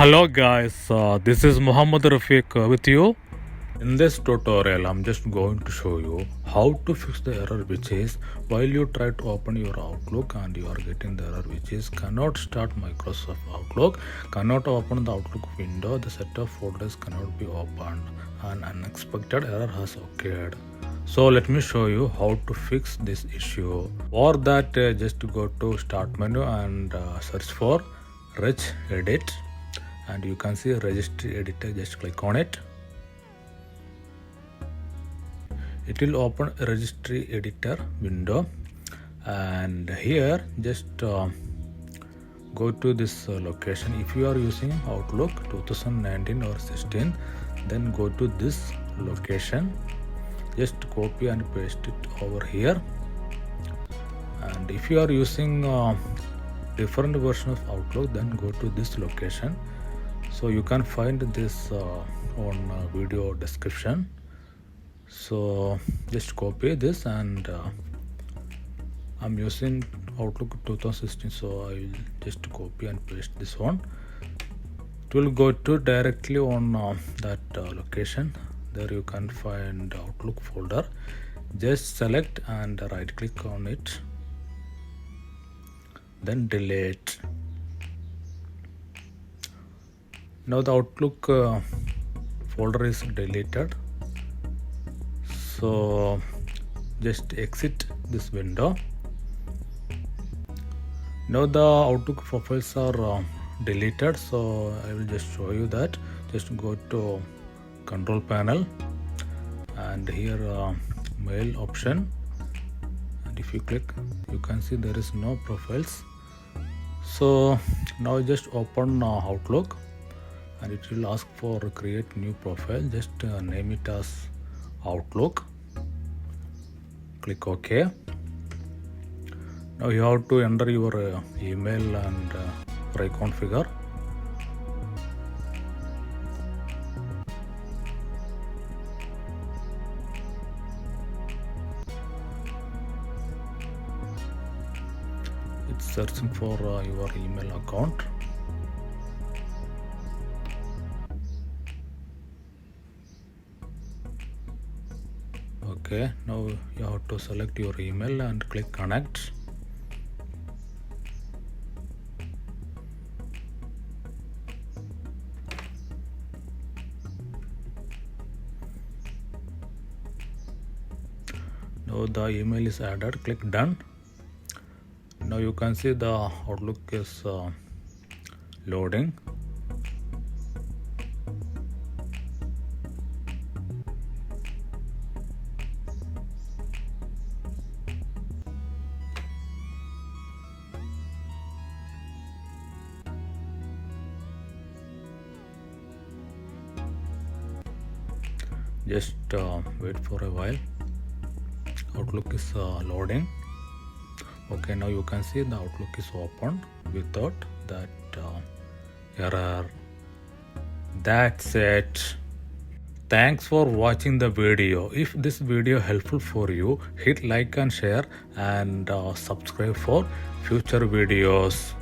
Hello guys, this is Muhammad Rafiq with you. In this tutorial, I'm just going to show you how to fix the error which is while you try to open your Outlook and you are getting the error which is cannot start Microsoft Outlook, cannot open the Outlook window, the set of folders cannot be opened, an unexpected error has occurred. So let me show you how to fix this issue. For that, just go to Start menu and search for Reg Edit, and you can see Registry editor. Just click on it. It will open a registry editor window, and here just go to this location. If you are using Outlook 2019 or 16, then go to this location, just copy and paste it over here. And if you are using different version of Outlook, then go to this location. So you can find this on video description. So just copy this, and I'm using Outlook 2016, so I will just copy and paste this one. It will go to directly on that location. There you can find Outlook folder. Just select and right click on it, then delete. Now the Outlook folder is deleted. So just exit this window. Now the Outlook profiles are deleted, so I will just show you that. Just go to control panel, and here mail option, and if you click, you can see there is no profiles. So now just open Outlook, and it will ask for create new profile. Just name it as Outlook. Click OK. Now you have to enter your email and reconfigure. It's searching for your email account. Okay, now you have to select your email and click connect. Now the email is added, click done. Now you can see the Outlook is loading. Just wait for a while. Outlook is loading. Okay, now you can see the Outlook is open without that error. That's it. Thanks for watching the video. If this video helpful for you, hit like and share, and subscribe for future videos.